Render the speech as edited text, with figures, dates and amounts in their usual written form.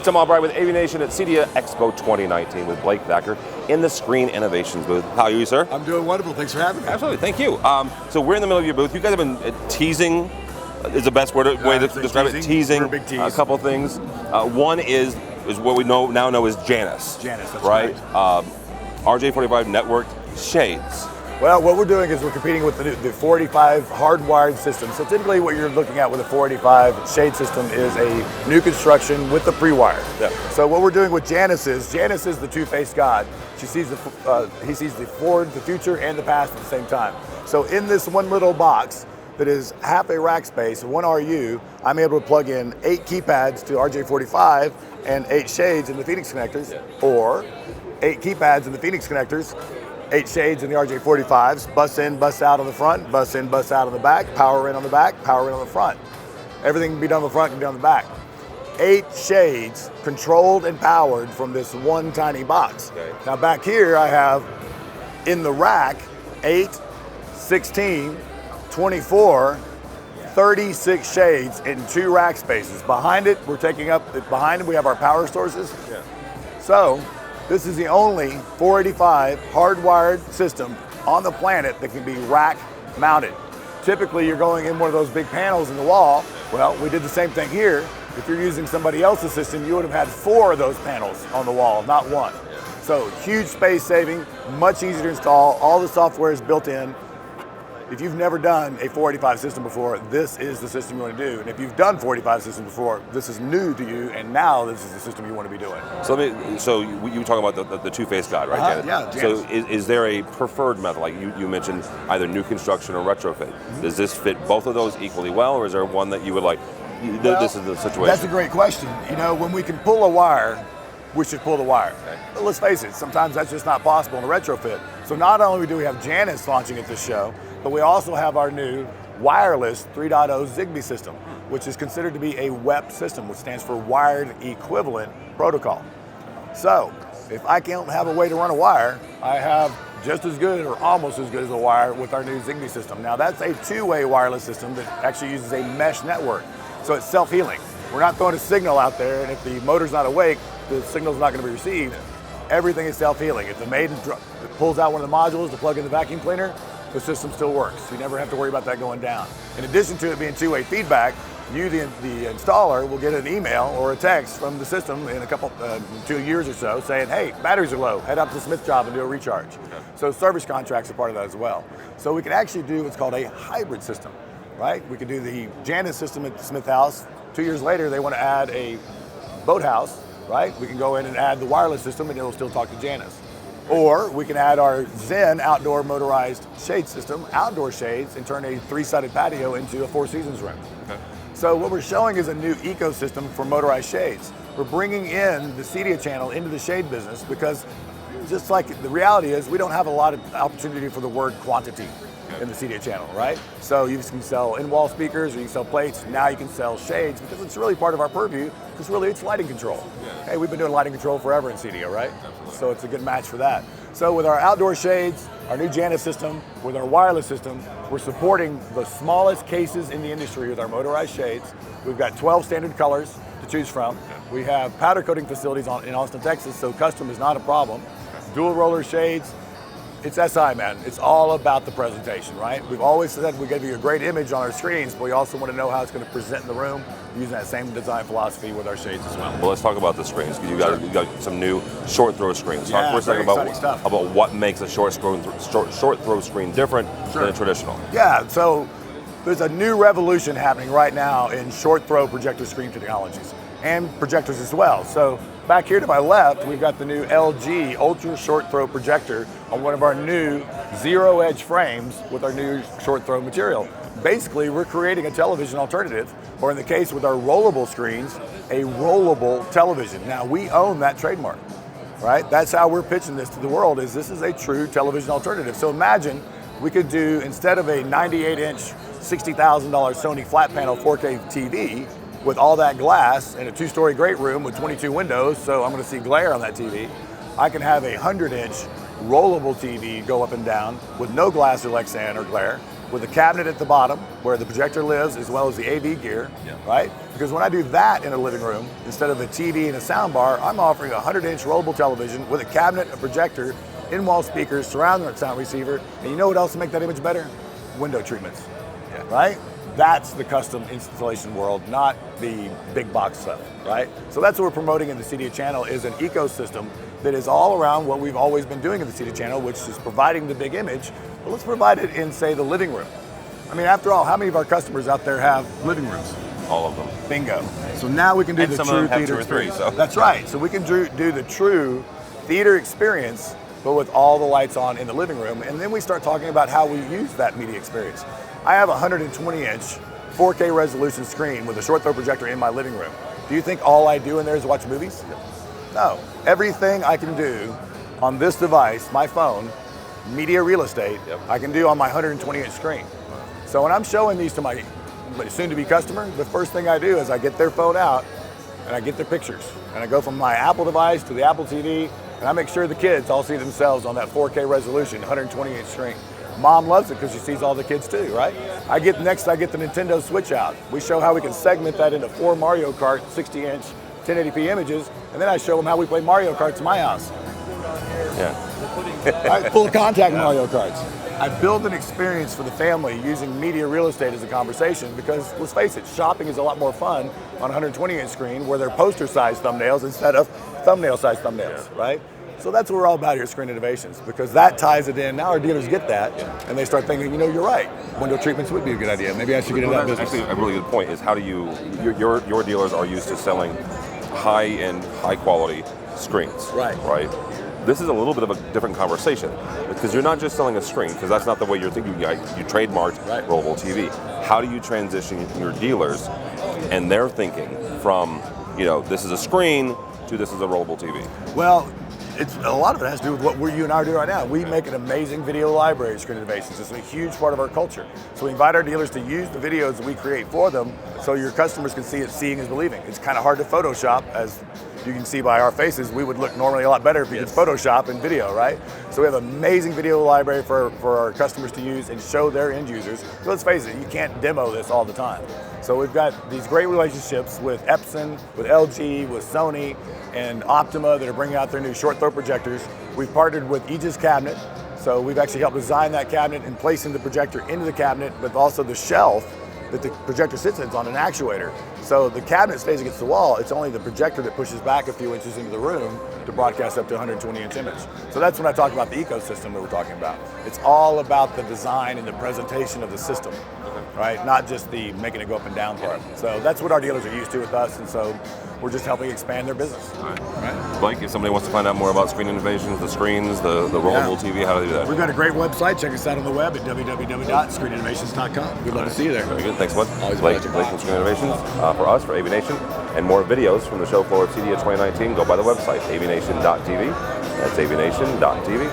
It's Albright with AVNation at CEDIA Expo 2019 with Blake Vackar in the Screen Innovations booth. How are you, sir? I'm doing wonderful. Thanks for having me. Absolutely, thank you. So we're in the middle of your booth. You guys have been teasing, is the best way to describe it, teasing a couple things. One is what we now know as Janus. Janus, that's right. RJ45 networked shades. Well, what we're doing is we're competing with the 45 hardwired system. So typically what you're looking at with a 485 shade system is a new construction with the pre-wired. Yeah. So what we're doing with Janus is the two-faced God. He sees the forward, the future, and the past at the same time. So in this one little box that is half a rack space, 1 RU, I'm able to plug in 8 keypads to RJ45 and 8 shades in the Phoenix connectors, or 8 keypads in the Phoenix connectors, 8 shades in the RJ45s, bus in, bus out on the front, bus in, bus out on the back, power in on the back, power in on the front. Everything can be done on the front, can be done on the back. 8 shades controlled and powered from this one tiny box. Okay. Now back here I have in the rack 8, 16, 24, 36 shades in 2 rack spaces. Behind it, we have our power sources. Yeah. So, this is the only 485 hardwired system on the planet that can be rack mounted. Typically, you're going in one of those big panels in the wall. Well, we did the same thing here. If you're using somebody else's system, you would have had 4 of those panels on the wall, not 1. So, huge space saving, much easier to install. All the software is built in. If you've never done a 485 system before, this is the system you want to do. And if you've done 485 systems before, this is new to you, and now this is the system you want to be doing. So you were talking about the two-faced God, right, Janus? Yeah, Janus. So is there a preferred method? Like you mentioned, either new construction or retrofit. Mm-hmm. Does this fit both of those equally well, or is there one that you would like, this is the situation? That's a great question. You know, when we can pull a wire, we should pull the wire. Okay. But let's face it, sometimes that's just not possible in a retrofit. So not only do we have Janus launching at this show, but we also have our new wireless 3.0 Zigbee system, which is considered to be a WEP system, which stands for Wired Equivalent Protocol. So if I can't have a way to run a wire, I have just as good or almost as good as a wire with our new Zigbee system. Now that's a 2-way wireless system that actually uses a mesh network. So it's self-healing. We're not throwing a signal out there, and if the motor's not awake, the signal's not going to be received. Everything is self-healing. If the maiden pulls out one of the modules to plug in the vacuum cleaner, the system still works. You never have to worry about that going down. In addition to it being 2-way feedback, you, the installer, will get an email or a text from the system in 2 years or so saying, hey, batteries are low, head out to the Smith job and do a recharge. Okay. So service contracts are part of that as well. So we can actually do what's called a hybrid system, right? We could do the Janus system at the Smith house. 2 years later, they want to add a boathouse, right? We can go in and add the wireless system and it'll still talk to Janus. Or we can add our Zen outdoor motorized shade system, outdoor shades, and turn a 3-sided patio into a 4 Seasons room. Okay. So what we're showing is a new ecosystem for motorized shades. We're bringing in the CEDIA channel into the shade business because just like the reality is, we don't have a lot of opportunity for the word quantity in the CEDIA channel, right? So you can sell in-wall speakers, or you can sell plates, now you can sell shades because it's really part of our purview, because really it's lighting control. Yeah. Hey, we've been doing lighting control forever in CEDIA, right? Absolutely. So it's a good match for that. So with our outdoor shades, our new Janus system, with our wireless system, we're supporting the smallest cases in the industry with our motorized shades. We've got 12 standard colors to choose from. We have powder coating facilities in Austin, Texas, so custom is not a problem. Dual roller shades. It's SI, man. It's all about the presentation, right? We've always said we give you a great image on our screens, but we also want to know how it's going to present in the room using that same design philosophy with our shades as well. Well, let's talk about the screens, because you got some new short throw screens. Yeah, talk for a second about what makes a short throw screen different than a traditional. Yeah, so there's a new revolution happening right now in short throw projector screen technologies and projectors as well. So back here to my left, we've got the new LG Ultra Short Throw projector on one of our new zero edge frames with our new short throw material. Basically, we're creating a television alternative, or in the case with our rollable screens, a rollable television. Now, we own that trademark, right? That's how we're pitching this to the world, is this is a true television alternative. So imagine we could do, instead of a 98-inch, $60,000 Sony flat panel 4K TV, with all that glass in a 2-story great room with 22 windows, so I'm going to see glare on that TV. I can have a 100-inch rollable TV go up and down with no glass or Lexan or glare, with a cabinet at the bottom where the projector lives, as well as the AV gear, right? Because when I do that in a living room, instead of a TV and a sound bar, I'm offering a 100-inch rollable television with a cabinet, a projector, in-wall speakers, surround sound receiver, and you know what else will make that image better? Window treatments, right? That's the custom installation world, not the big box stuff, right? So that's what we're promoting in the CEDIA channel, is an ecosystem that is all around what we've always been doing in the CEDIA channel, which is providing the big image, but let's provide it in, say, the living room. I mean, after all, how many of our customers out there have living rooms? All of them. Bingo. So now we can do the true theater experience. That's right. So we can do the true theater experience, but with all the lights on in the living room, and then we start talking about how we use that media experience. I have a 120-inch 4K resolution screen with a short throw projector in my living room. Do you think all I do in there is watch movies? No. Everything I can do on this device, my phone, media real estate, I can do on my 120-inch screen. So when I'm showing these to my soon-to-be customer, the first thing I do is I get their phone out and I get their pictures. And I go from my Apple device to the Apple TV, and I make sure the kids all see themselves on that 4K resolution, 120-inch screen. Mom loves it because she sees all the kids too, right? I get the Nintendo Switch out. We show how we can segment that into 4 Mario Kart 60-inch 1080p images, and then I show them how we play Mario Karts in my house. Full contact Mario Karts. I build an experience for the family using media real estate as a conversation because, let's face it, shopping is a lot more fun on a 120-inch screen where they're poster-sized thumbnails instead of thumbnail-sized thumbnails, right? So that's what we're all about here at Screen Innovations, because that ties it in. Now our dealers get that, and they start thinking, you know, you're right. Window treatments would be a good idea. Maybe I should get into that business. Actually, a really good point is how do your dealers are used to selling high-end, high-quality screens, right? This is a little bit of a different conversation because you're not just selling a screen, because that's not the way you're thinking. You trademarked rollable TV. How do you transition your dealers and their thinking from, you know, this is a screen to this is a rollable TV? Well, a lot of it has to do with what you and I are doing right now. We make an amazing video library at Screen Innovations. It's a huge part of our culture. So we invite our dealers to use the videos that we create for them so your customers can see it. Seeing is believing. It's kind of hard to Photoshop, as you can see by our faces. We would look normally a lot better if we could Photoshop in video, right? So we have an amazing video library for our customers to use and show their end users. So let's face it, you can't demo this all the time. So we've got these great relationships with Epson, with LG, with Sony, and Optima that are bringing out their new short throw projectors. We've partnered with Aegis Cabinet, so we've actually helped design that cabinet and placing the projector into the cabinet, but also the shelf that the projector sits in is on an actuator. So the cabinet stays against the wall. It's only the projector that pushes back a few inches into the room to broadcast up to 120-inch image. So that's when I talk about the ecosystem that we're talking about. It's all about the design and the presentation of the system, right? Not just the making it go up and down part. So that's what our dealers are used to with us, and so we're just helping expand their business. Right. Blake, if somebody wants to find out more about Screen Innovations, the screens, the rollable TV, how do they do that? We've got a great website. Check us out on the web at www.screeninnovations.com. We'd love to see you there. Very good. Thanks so much. Always Blake from Screen Innovations. For us, for AVNation, and more videos from the show floor at CEDIA 2019, go by the website, avnation.tv. That's avnation.tv.